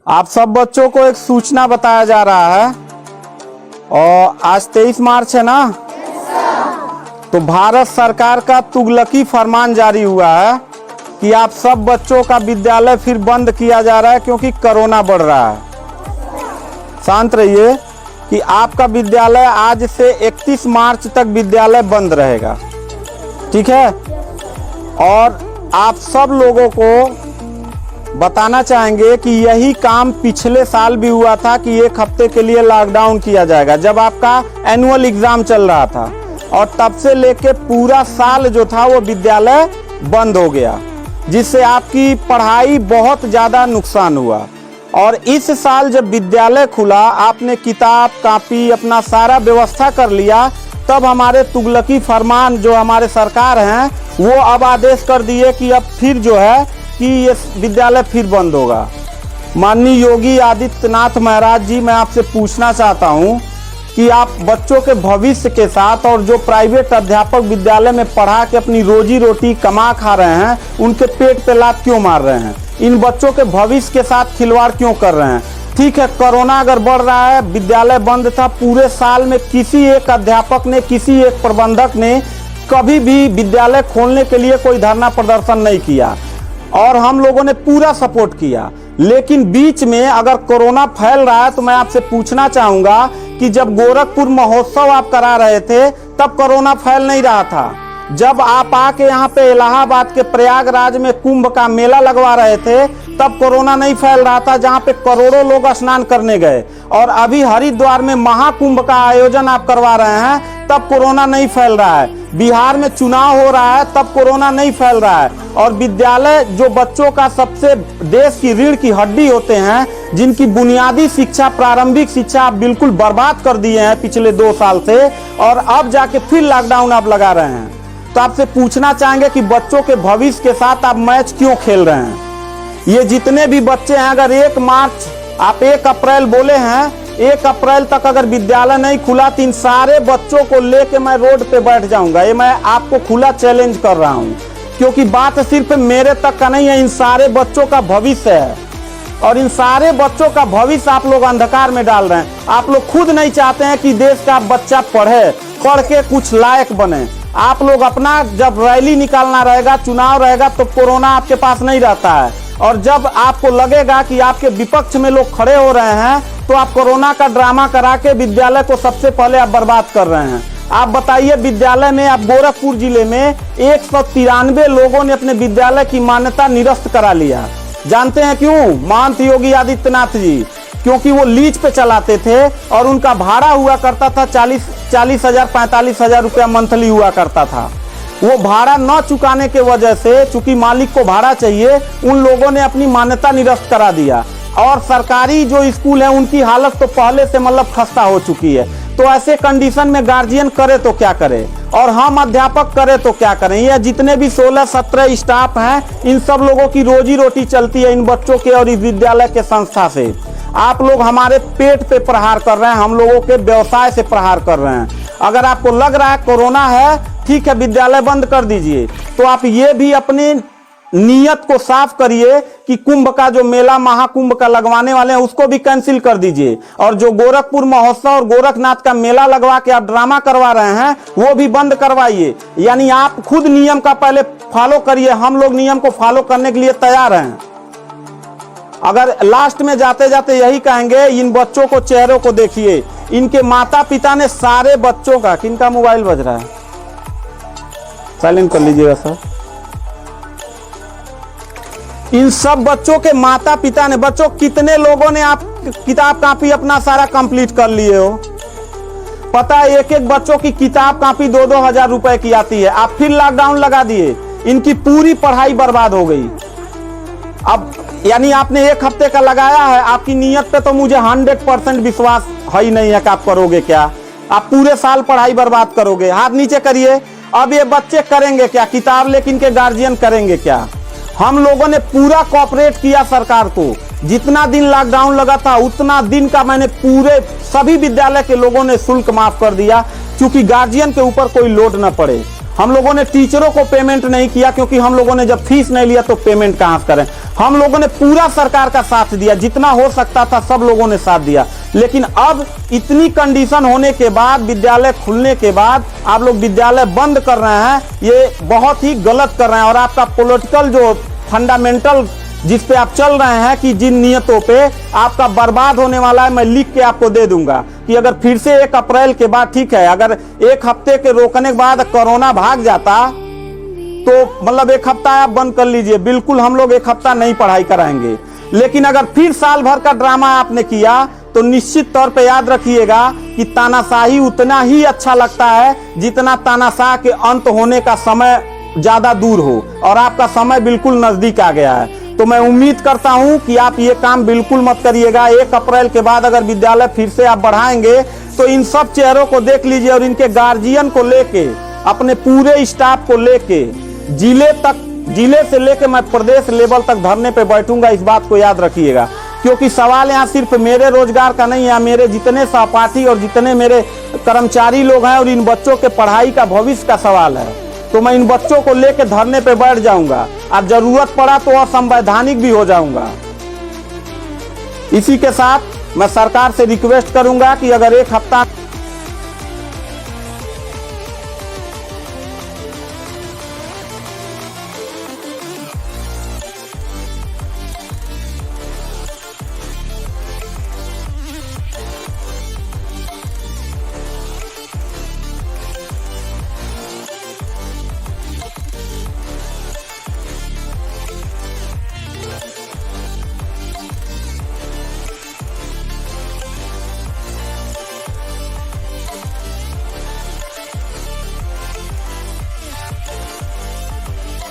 आप सब बच्चों को एक सूचना बताया जा रहा है और आज 23 मार्च है ना। तो भारत सरकार का तुगलकी फरमान जारी हुआ है कि आप सब बच्चों का विद्यालय फिर बंद किया जा रहा है क्योंकि कोरोना बढ़ रहा है। शांत रहिए कि आपका विद्यालय आज से 31 मार्च तक विद्यालय बंद रहेगा, ठीक है। और आप सब लोगों को बताना चाहेंगे कि यही काम पिछले साल भी हुआ था कि 1 हफ्ते के लिए लॉकडाउन किया जाएगा जब आपका एनुअल एग्जाम चल रहा था, और तब से लेके पूरा साल जो था वो विद्यालय बंद हो गया, जिससे आपकी पढ़ाई बहुत ज़्यादा नुकसान हुआ। और इस साल जब विद्यालय खुला, आपने किताब कापी अपना सारा व्यवस्था कर लिया, तब हमारे तुगलकी फरमान जो हमारे सरकार हैं वो अब आदेश कर दिए कि अब फिर जो है कि ये विद्यालय फिर बंद होगा। माननीय योगी आदित्यनाथ महाराज जी, मैं आपसे पूछना चाहता हूँ कि आप बच्चों के भविष्य के साथ और जो प्राइवेट अध्यापक विद्यालय में पढ़ा के अपनी रोजी रोटी कमा खा रहे हैं, उनके पेट पे लात क्यों मार रहे हैं? इन बच्चों के भविष्य के साथ खिलवाड़ क्यों कर रहे हैं? ठीक है, कोरोना अगर बढ़ रहा है, विद्यालय बंद था, पूरे साल में किसी एक अध्यापक ने, किसी एक प्रबंधक ने कभी भी विद्यालय खोलने के लिए कोई धरना प्रदर्शन नहीं किया और हम लोगों ने पूरा सपोर्ट किया। लेकिन बीच में अगर कोरोना फैल रहा है तो मैं आपसे पूछना चाहूंगा कि जब गोरखपुर महोत्सव आप करा रहे थे तब कोरोना फैल नहीं रहा था। जब आप आके यहाँ पे इलाहाबाद के प्रयागराज में कुंभ का मेला लगवा रहे थे तब कोरोना नहीं फैल रहा था, जहाँ पे करोड़ों लोग स्नान करने गए। और अभी हरिद्वार में महाकुंभ का आयोजन आप करवा रहे हैं तब कोरोना नहीं फैल रहा है। बिहार में चुनाव हो रहा है तब कोरोना नहीं फैल रहा है। और विद्यालय जो बच्चों का सबसे देश की रीढ़ की हड्डी होते हैं, जिनकी बुनियादी शिक्षा, प्रारंभिक शिक्षा आप बिल्कुल बर्बाद कर दिए हैं पिछले 2 साल से, और अब जाके फिर लॉकडाउन आप लगा रहे हैं। तो आपसे पूछना चाहेंगे कि बच्चों के भविष्य के साथ आप मैच क्यों खेल रहे हैं? ये जितने भी बच्चे हैं, अगर 1 मार्च आप 1 अप्रैल बोले हैं, 1 अप्रैल तक अगर विद्यालय नहीं खुला तो इन सारे बच्चों को लेके मैं रोड पे बैठ जाऊंगा। ये मैं आपको खुला चैलेंज कर रहा हूं, क्योंकि बात सिर्फ मेरे तक का नहीं है, इन सारे बच्चों का भविष्य है। और इन सारे बच्चों का भविष्य आप लोग अंधकार में डाल रहे हैं। आप लोग खुद नहीं चाहते हैं कि देश का बच्चा पढ़े, पढ़ के कुछ लायक बने। आप लोग अपना जब रैली निकालना रहेगा, चुनाव रहेगा, तो कोरोना आपके पास नहीं रहता है। और जब आपको लगेगा कि आपके विपक्ष में लोग खड़े हो रहे हैं तो आप कोरोना का ड्रामा करा के विद्यालय को सबसे पहले आप बर्बाद कर रहे हैं। आप बताइए, विद्यालय में आप गोरखपुर जिले में 193 लोगों ने अपने विद्यालय की मान्यता निरस्त करा लिया। जानते हैं क्यों? महंत योगी आदित्यनाथ जी, क्योंकि वो लीज पे चलाते थे और उनका भाड़ा हुआ करता था 40,000 45,000 रुपया मंथली हुआ करता था। वो भाड़ा न चुकाने के वजह से, चूंकि मालिक को भाड़ा चाहिए, उन लोगों ने अपनी मान्यता निरस्त करा दिया। और सरकारी जो स्कूल है उनकी हालत तो पहले से मतलब खस्ता हो चुकी है। तो ऐसे कंडीशन में गार्जियन करे तो क्या करे और हम अध्यापक करे तो क्या करें? ये जितने भी 16-17 स्टाफ हैं, इन सब लोगों की रोजी रोटी चलती है इन बच्चों के और इस विद्यालय के संस्था से। आप लोग हमारे पेट पे प्रहार कर रहे हैं, हम लोगों के व्यवसाय से प्रहार कर रहे हैं। अगर आपको लग रहा है कोरोना है, ठीक है, विद्यालय बंद कर दीजिए, तो आप ये भी अपनी नियत को साफ करिए कि कुंभ का जो मेला महाकुंभ का लगवाने वाले हैं उसको भी कैंसिल कर दीजिए। और जो गोरखपुर महोत्सव और गोरखनाथ का मेला लगवा के आप ड्रामा करवा रहे हैं वो भी बंद करवाइए। यानी आप खुद नियम का पहले फॉलो करिए, हम लोग नियम को फॉलो करने के लिए तैयार हैं। अगर लास्ट में जाते जाते यही कहेंगे, इन बच्चों को चेहरों को देखिए, इनके माता पिता ने सारे बच्चों का, किनका मोबाइल बज रहा है, साइलेंट कर लीजिएगा सर। इन सब बच्चों के माता पिता ने, बच्चों कितने लोगों ने आप किताब कापी अपना सारा कंप्लीट कर लिए हो? पता है, एक एक बच्चों की किताब कापी 2-2 हजार रुपए की आती है। आप फिर लॉकडाउन लगा दिए, इनकी पूरी पढ़ाई बर्बाद हो गई। अब यानी आपने 1 हफ्ते का लगाया है, आपकी नीयत पे तो मुझे 100% विश्वास है ही नहीं है कि आप करोगे क्या। आप पूरे साल पढ़ाई बर्बाद करोगे। हाथ नीचे करिए। अब ये बच्चे करेंगे क्या? किताब लेकिन के गार्जियन करेंगे क्या? हम लोगों ने पूरा कोऑपरेट किया सरकार को। जितना दिन लॉकडाउन लगा था उतना दिन का मैंने पूरे सभी विद्यालय के लोगों ने शुल्क माफ कर दिया, क्योंकि गार्जियन के ऊपर कोई लोड न पड़े। हम लोगों ने टीचरों को पेमेंट नहीं किया, क्योंकि हम लोगों ने जब फीस नहीं लिया तो पेमेंट कहाँ से करें। हम लोगों ने पूरा सरकार का साथ दिया, जितना हो सकता था सब लोगों ने साथ दिया। लेकिन अब इतनी कंडीशन होने के बाद, विद्यालय खुलने के बाद आप लोग विद्यालय बंद कर रहे हैं, ये बहुत ही गलत कर रहे हैं। और आपका पॉलिटिकल जो फंडामेंटल जिस पे आप चल रहे हैं कि जिन नियतों पे आपका बर्बाद होने वाला है, मैं लिख के आपको दे दूंगा कि अगर फिर से 1 अप्रैल के बाद, ठीक है, अगर 1 हफ्ते के रोकने के बाद कोरोना भाग जाता तो मतलब 1 हफ्ता आप बंद कर लीजिए, बिल्कुल हम लोग 1 हफ्ता नहीं पढ़ाई कराएंगे। लेकिन अगर फिर साल भर का ड्रामा आपने किया तो निश्चित तौर पे याद रखिएगा कि तानाशाही उतना ही अच्छा लगता है जितना तानाशाह के अंत होने का समय ज्यादा दूर हो, और आपका समय बिल्कुल नजदीक आ गया है। तो मैं उम्मीद करता हूं कि आप ये काम बिल्कुल मत करिएगा। 1 अप्रैल के बाद अगर विद्यालय फिर से आप बढ़ाएंगे तो इन सब चेहरों को देख लीजिए और इनके गार्जियन को लेके, अपने पूरे स्टाफ को लेके जिले से लेके मैं प्रदेश लेवल तक धरने पे बैठूंगा, इस बात को याद रखिएगा। क्योंकि सवाल यहाँ सिर्फ मेरे रोजगार का नहीं है, मेरे जितने सहपाठी और जितने मेरे कर्मचारी लोग हैं और इन बच्चों के पढ़ाई का भविष्य का सवाल है। तो मैं इन बच्चों को लेकर धरने पे बैठ जाऊंगा और जरूरत पड़ा तो असंवैधानिक भी हो जाऊंगा। इसी के साथ मैं सरकार से रिक्वेस्ट करूंगा कि अगर 1 हफ्ता